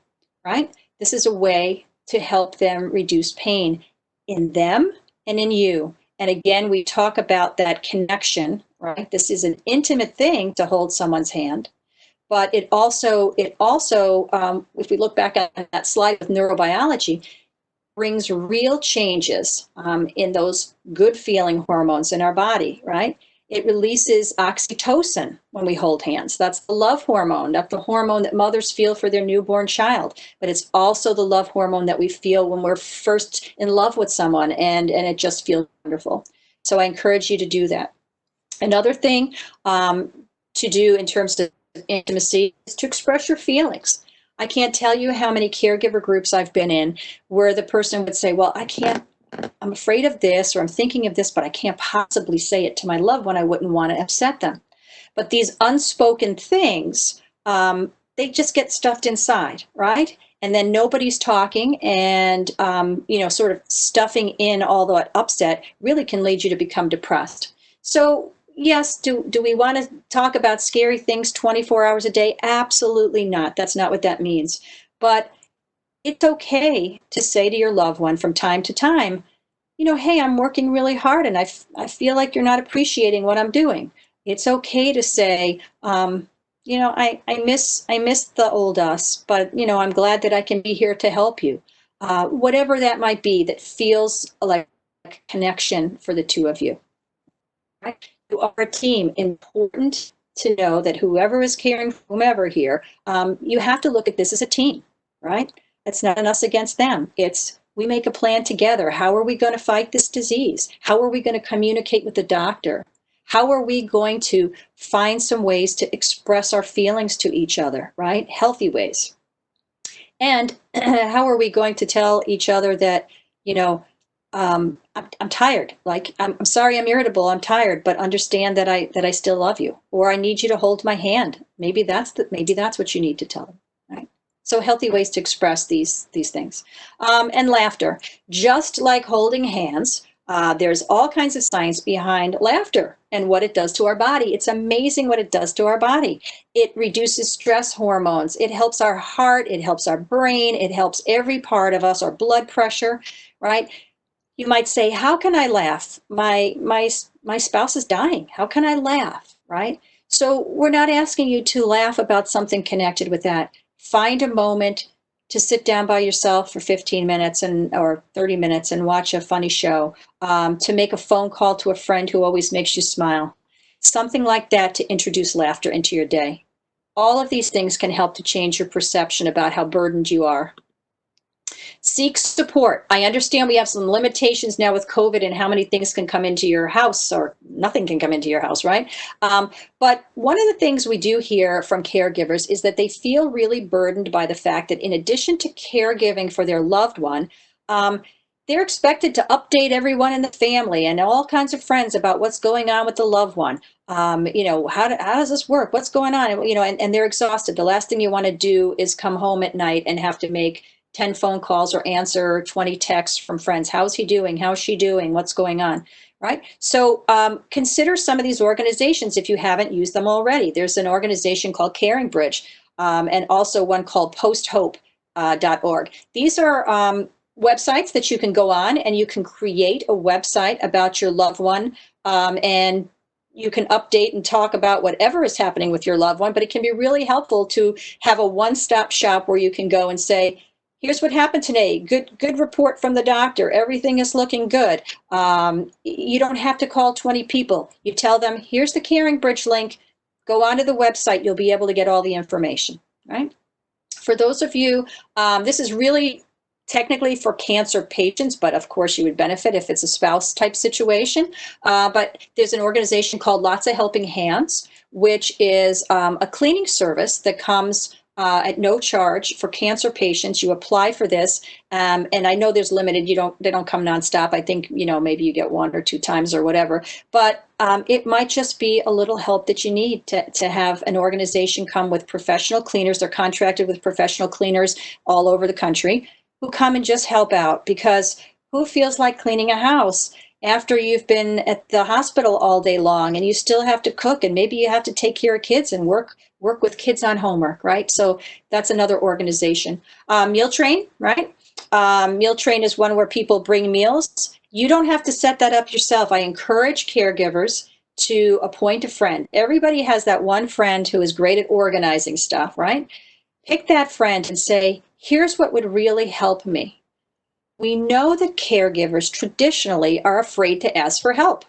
right, this is a way to help them reduce pain in them and in you. And again, we talk about that connection, right? This is an intimate thing to hold someone's hand. But it also, if we look back at that slide with neurobiology, brings real changes in those good feeling hormones in our body, right? It releases oxytocin when we hold hands. That's the love hormone. That's the hormone that mothers feel for their newborn child. But it's also the love hormone that we feel when we're first in love with someone, and it just feels wonderful. So I encourage you to do that. Another thing to do in terms of intimacy is to express your feelings. I can't tell you how many caregiver groups I've been in where the person would say, well, I'm afraid of this, or I'm thinking of this, but I can't possibly say it to my loved one. I wouldn't want to upset them. But these unspoken things, they just get stuffed inside, right? And then nobody's talking, and, sort of stuffing in all that upset really can lead you to become depressed. So yes, do we want to talk about scary things 24 hours a day? Absolutely not. That's not what that means. But it's okay to say to your loved one from time to time, hey, I'm working really hard and I feel like you're not appreciating what I'm doing. It's okay to say, I miss the old us, but, I'm glad that I can be here to help you. Whatever that might be that feels like a connection for the two of you. Right? You are a team. Important to know that whoever is caring for whomever here, you have to look at this as a team, right? It's not an us against them. It's we make a plan together. How are we going to fight this disease? How are we going to communicate with the doctor? How are we going to find some ways to express our feelings to each other, right? Healthy ways. And how are we going to tell each other that, I'm tired. Like, I'm sorry, I'm irritable. I'm tired, but understand that I still love you, or I need you to hold my hand. Maybe that's what you need to tell them, right? So healthy ways to express these things. And laughter, just like holding hands. There's all kinds of science behind laughter and what it does to our body. It's amazing what it does to our body. It reduces stress hormones. It helps our heart. It helps our brain. It helps every part of us, our blood pressure, right? You might say, how can I laugh? My my spouse is dying. How can I laugh, right? So we're not asking you to laugh about something connected with that. Find a moment to sit down by yourself for 15 minutes or 30 minutes and watch a funny show, to make a phone call to a friend who always makes you smile. Something like that to introduce laughter into your day. All of these things can help to change your perception about how burdened you are. Seek support. I understand we have some limitations now with COVID and how many things can come into your house, or nothing can come into your house, right? But one of the things we do hear from caregivers is that they feel really burdened by the fact that in addition to caregiving for their loved one, they're expected to update everyone in the family and all kinds of friends about what's going on with the loved one. How does this work? What's going on? And they're exhausted. The last thing you want to do is come home at night and have to make 10 phone calls or answer 20 texts from friends. How's he doing? How's she doing? What's going on? Right? So consider some of these organizations if you haven't used them already. There's an organization called Caring Bridge, and also one called posthope.org. These are websites that you can go on, and you can create a website about your loved one, and you can update and talk about whatever is happening with your loved one. But it can be really helpful to have a one-stop shop where you can go and say, here's what happened today. Good report from the doctor. Everything is looking good. You don't have to call 20 people. You tell them, here's the Caring Bridge link. Go onto the website. You'll be able to get all the information, right? For those of you, this is really technically for cancer patients, but of course you would benefit if it's a spouse type situation. But there's an organization called Lots of Helping Hands, which is a cleaning service that comes at no charge for cancer patients. You apply for this, and I know there's limited. They don't come nonstop. I think maybe you get 1 or 2 times or whatever. But it might just be a little help that you need to have an organization come with professional cleaners. They're contracted with professional cleaners all over the country who come and just help out, because who feels like cleaning a house after you've been at the hospital all day long and you still have to cook, and maybe you have to take care of kids and work with kids on homework, right? So that's another organization. Meal Train, right? Meal Train is one where people bring meals. You don't have to set that up yourself. I encourage caregivers to appoint a friend. Everybody has that one friend who is great at organizing stuff, right? Pick that friend and say, here's what would really help me. We know that caregivers traditionally are afraid to ask for help.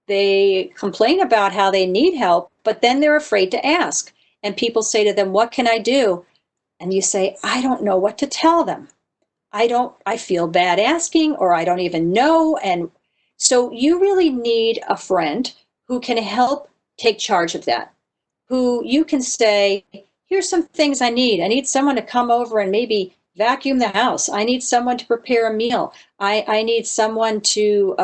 They complain about how they need help, but then they're afraid to ask. And people say to them, what can I do? And you say, I don't know what to tell them. I feel bad asking, or I don't even know. And so you really need a friend who can help take charge of that, who you can say, here's some things I need. I need someone to come over and maybe vacuum the house. I need someone to prepare a meal. I need someone to,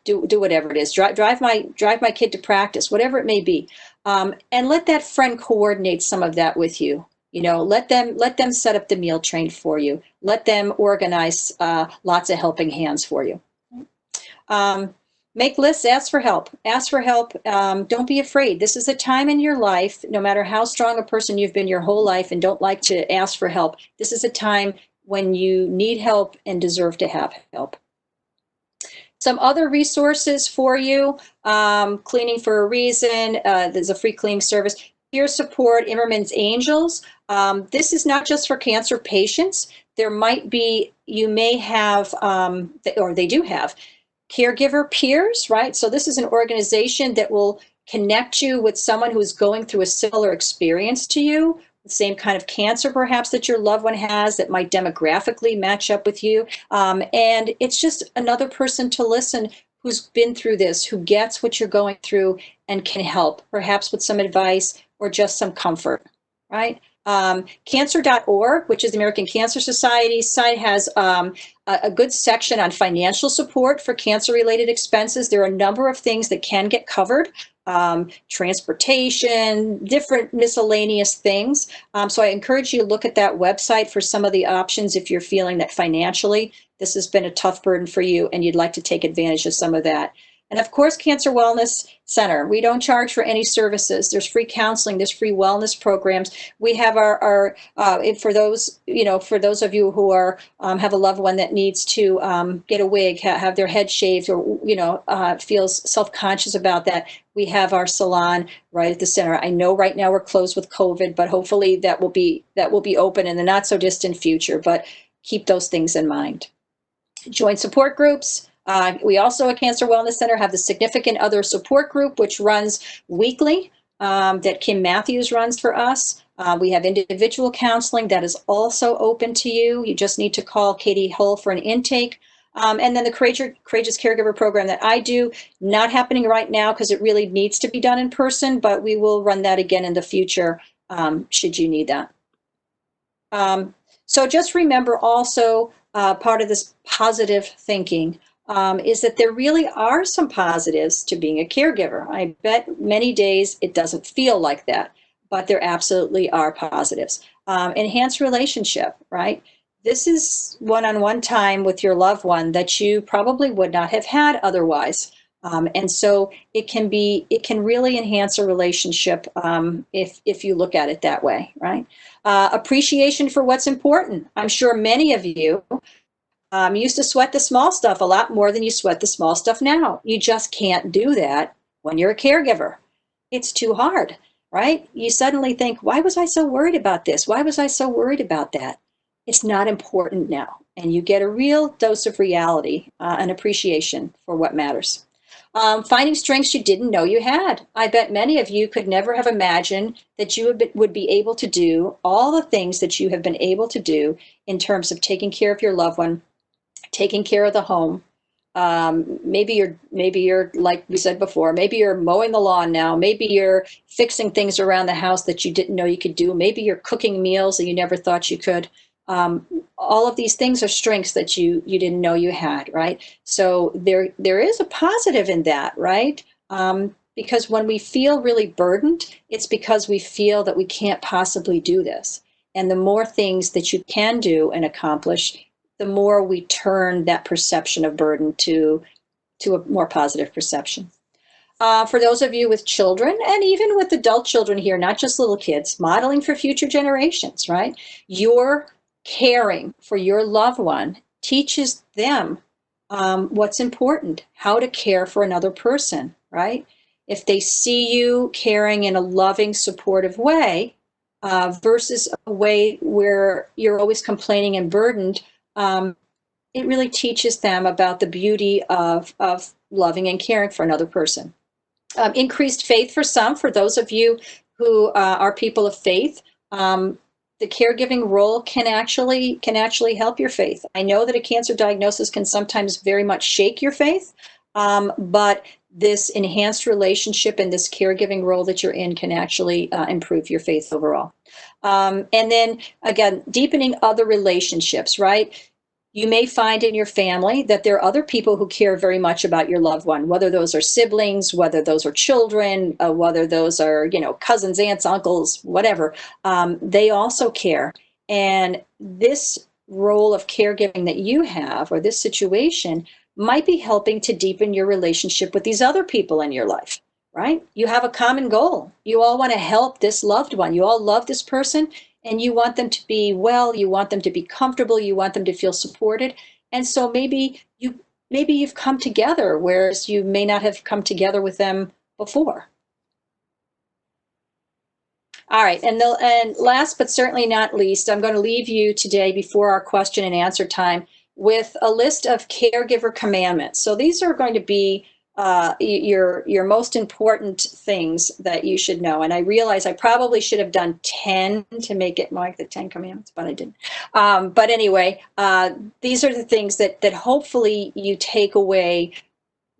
do whatever it is. Drive my kid to practice, whatever it may be. And let that friend coordinate some of that with you. Let them set up the meal train for you. Let them organize Lots of Helping Hands for you. Make lists, ask for help. Ask for help. Don't be afraid. This is a time in your life, no matter how strong a person you've been your whole life and don't like to ask for help, this is a time when you need help and deserve to have help. Some other resources for you, Cleaning for a Reason, there's a free cleaning service. Peer support, Immerman's Angels. This is not just for cancer patients. There might be, you may have, or they do have, caregiver peers, right? So this is an organization that will connect you with someone who's going through a similar experience to you, the same kind of cancer perhaps that your loved one has that might demographically match up with you. And it's just another person to listen who's been through this, who gets what you're going through and can help, perhaps with some advice or just some comfort, right? Cancer.org, which is the American Cancer Society site, has a good section on financial support for cancer-related expenses. There are a number of things that can get covered, transportation, different miscellaneous things. So I encourage you to look at that website for some of the options if you're feeling that financially this has been a tough burden for you and you'd like to take advantage of some of that. And of course, Cancer Wellness Center, we don't charge for any services. There's free counseling, there's free wellness programs. We have our for those, for those of you who are have a loved one that needs to get a wig, have their head shaved, or feels self-conscious about that, we have our salon right at the center. I know right now we're closed with COVID, but hopefully that will be open in the not so distant future. But keep those things in mind. Joint support groups. We also at Cancer Wellness Center have the Significant Other Support Group, which runs weekly, that Kim Matthews runs for us. We have individual counseling that is also open to you. You just need to call Katie Hull for an intake. And then the Courageous Caregiver program that I do, not happening right now because it really needs to be done in person, but we will run that again in the future should you need that. So just remember also part of this positive thinking is that there really are some positives to being a caregiver. I bet many days it doesn't feel like that, but there absolutely are positives. Enhanced relationship, right? This is one-on-one time with your loved one that you probably would not have had otherwise. And so it can really enhance a relationship if you look at it that way, right? Appreciation for what's important. I'm sure many of you used to sweat the small stuff a lot more than you sweat the small stuff now. You just can't do that when you're a caregiver. It's too hard, right? You suddenly think, why was I so worried about this? Why was I so worried about that? It's not important now. And you get a real dose of reality and appreciation for what matters. Finding strengths you didn't know you had. I bet many of you could never have imagined that you would be able to do all the things that you have been able to do in terms of taking care of your loved one, taking care of the home. Maybe you're like we said before, maybe you're mowing the lawn now. Maybe you're fixing things around the house that you didn't know you could do. Maybe you're cooking meals that you never thought you could. All of these things are strengths that you didn't know you had, right? So there is a positive in that, right? Because when we feel really burdened, it's because we feel that we can't possibly do this. And the more things that you can do and accomplish, the more we turn that perception of burden to a more positive perception. For those of you with children, and even with adult children here, not just little kids, modeling for future generations, right? Your caring for your loved one teaches them what's important, how to care for another person, right? If they see you caring in a loving, supportive way versus a way where you're always complaining and burdened, it really teaches them about the beauty of loving and caring for another person. Increased faith for some, for those of you who are people of faith, the caregiving role can actually help your faith. I know that a cancer diagnosis can sometimes very much shake your faith, but this enhanced relationship and this caregiving role that you're in can actually improve your faith overall. And then again, deepening other relationships, right? You may find in your family that there are other people who care very much about your loved one, whether those are siblings, whether those are children, whether those are, cousins, aunts, uncles, whatever. They also care. And this role of caregiving that you have, or this situation, might be helping to deepen your relationship with these other people in your life, right? You have a common goal. You all want to help this loved one. You all love this person. And you want them to be well, you want them to be comfortable, you want them to feel supported. And so maybe you've come together, whereas you may not have come together with them before. All right, and last but certainly not least, I'm going to leave you today before our question and answer time with a list of caregiver commandments. So these are going to be your most important things that you should know. And I realize I probably should have done 10 to make it like the 10 commandments, but I didn't. But anyway, these are the things that hopefully you take away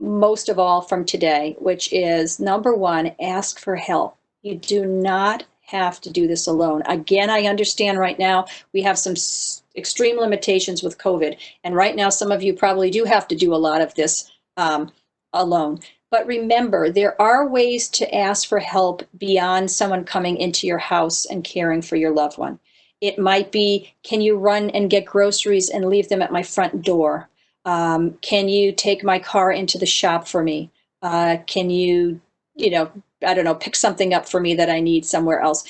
most of all from today, which is number one, ask for help. You do not have to do this alone. Again, I understand right now we have some extreme limitations with COVID. And right now, some of you probably do have to do a lot of this alone. But remember, there are ways to ask for help beyond someone coming into your house and caring for your loved one. It might be, can you run and get groceries and leave them at my front door? Can you take my car into the shop for me? Can you, I don't know, pick something up for me that I need somewhere else?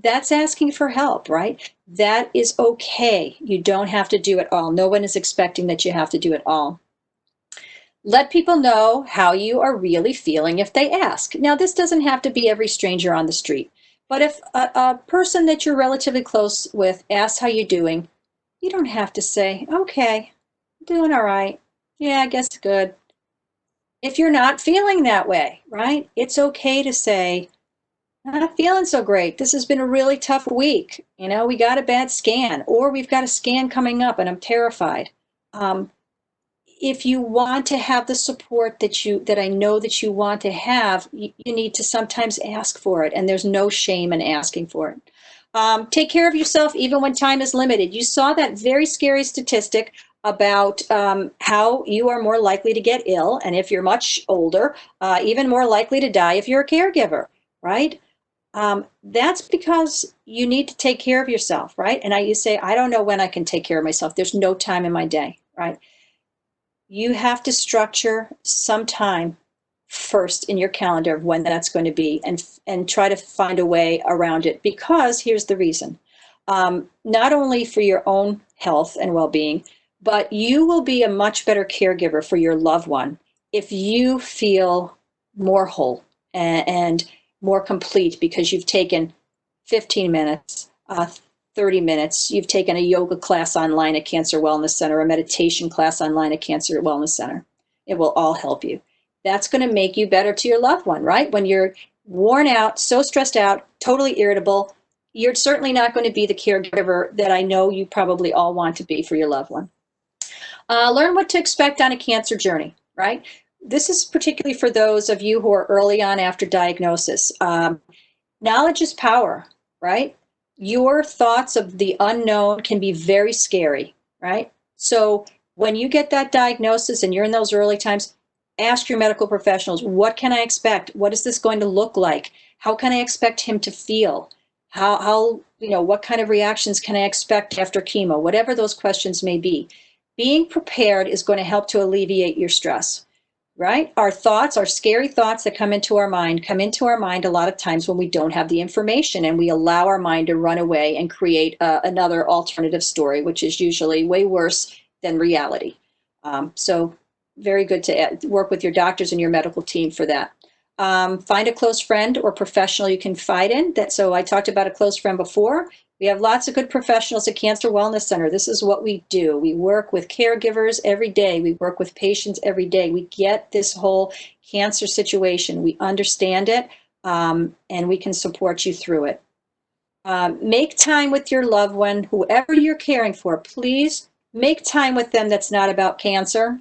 That's asking for help, right? That is okay. You don't have to do it all. No one is expecting that you have to do it all. Let people know how you are really feeling if they ask. Now, this doesn't have to be every stranger on the street, but if a person that you're relatively close with asks how you're doing, you don't have to say, okay, doing all right. Yeah, I guess good. If you're not feeling that way, right? It's okay to say, I'm not feeling so great. This has been a really tough week. We got a bad scan, or we've got a scan coming up and I'm terrified. If you want to have the support that I know that you want to have, you need to sometimes ask for it, and there's no shame in asking for it. Take care of yourself even when time is limited. You saw that very scary statistic about how you are more likely to get ill, and if you're much older, even more likely to die if you're a caregiver, right? That's because you need to take care of yourself, right? And you say, I don't know when I can take care of myself. There's no time in my day, right? You have to structure some time first in your calendar of when that's going to be, and try to find a way around it, because here's the reason. Not only for your own health and well-being, but you will be a much better caregiver for your loved one if you feel more whole and more complete, because you've taken 15 minutes, 30 minutes, you've taken a yoga class online at Cancer Wellness Center, a meditation class online at Cancer Wellness Center. It will all help you. That's going to make you better to your loved one, right? When you're worn out, so stressed out, totally irritable, you're certainly not going to be the caregiver that I know you probably all want to be for your loved one. Learn what to expect on a cancer journey, right? This is particularly for those of you who are early on after diagnosis. Knowledge is power, right? Your thoughts of the unknown can be very scary, right? So when you get that diagnosis and you're in those early times, ask your medical professionals, what can I expect? What is this going to look like? How can I expect him to feel? What kind of reactions can I expect after chemo? Whatever those questions may be. Being prepared is going to help to alleviate your stress, right? Our thoughts, our scary thoughts that come into our mind a lot of times when we don't have the information, and we allow our mind to run away and create another alternative story, which is usually way worse than reality. So very good to work with your doctors and your medical team for that. Find a close friend or professional you can confide in. So I talked about a close friend before. We have lots of good professionals at Cancer Wellness Center. This is what we do. We work with caregivers every day. We work with patients every day. We get this whole cancer situation. We understand it, and we can support you through it. Make time with your loved one, whoever you're caring for. Please make time with them that's not about cancer.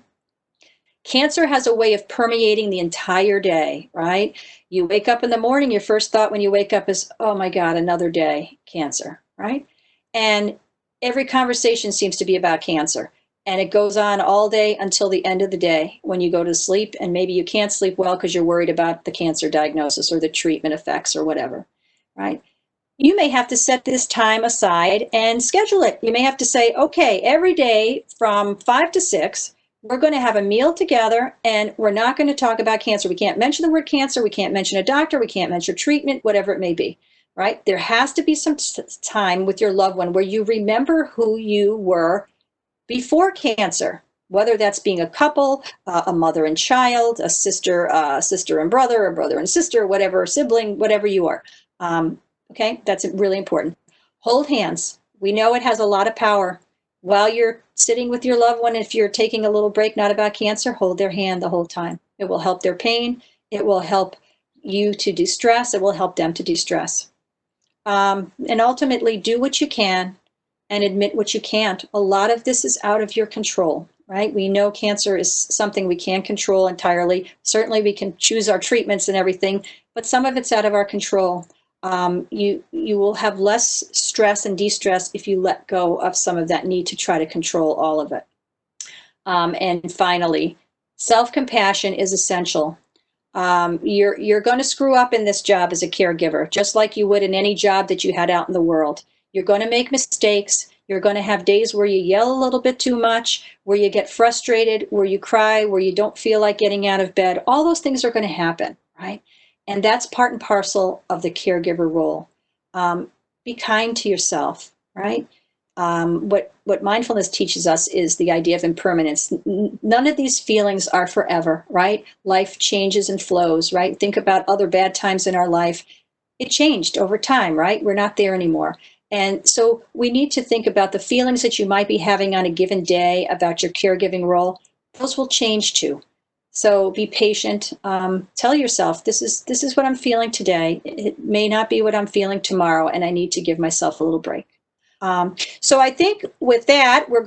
Cancer has a way of permeating the entire day, right? You wake up in the morning, your first thought when you wake up is, oh my God, another day, cancer, right? And every conversation seems to be about cancer. And it goes on all day until the end of the day when you go to sleep, and maybe you can't sleep well because you're worried about the cancer diagnosis or the treatment effects or whatever, right? You may have to set this time aside and schedule it. You may have to say, okay, every day from 5 to 6, we're going to have a meal together, and we're not going to talk about cancer. We can't mention the word cancer. We can't mention a doctor. We can't mention treatment, whatever it may be, right? There has to be some time with your loved one where you remember who you were before cancer, whether that's being a couple, a mother and child, a sister and brother, a brother and sister, whatever, sibling, whatever you are. Okay, that's really important. Hold hands. We know it has a lot of power. While you're sitting with your loved one, if you're taking a little break, not about cancer, hold their hand the whole time. It will help their pain. It will help you to de-stress. It will help them to de-stress. And ultimately, do what you can and admit what you can't. A lot of this is out of your control, right? We know cancer is something we can't control entirely. Certainly, we can choose our treatments and everything, but some of it's out of our control. You will have less stress and de-stress if you let go of some of that need to try to control all of it. And finally, self-compassion is essential. You're going to screw up in this job as a caregiver, just like you would in any job that you had out in the world. You're going to make mistakes. You're going to have days where you yell a little bit too much, where you get frustrated, where you cry, where you don't feel like getting out of bed. All those things are going to happen, right? And that's part and parcel of the caregiver role. Be kind to yourself, right? What mindfulness teaches us is the idea of impermanence. None of these feelings are forever, right? Life changes and flows, right? Think about other bad times in our life. It changed over time, right? We're not there anymore. And so we need to think about the feelings that you might be having on a given day about your caregiving role. Those will change too. So be patient. Tell yourself, this is what I'm feeling today. It may not be what I'm feeling tomorrow, and I need to give myself a little break. So I think with that, we're going to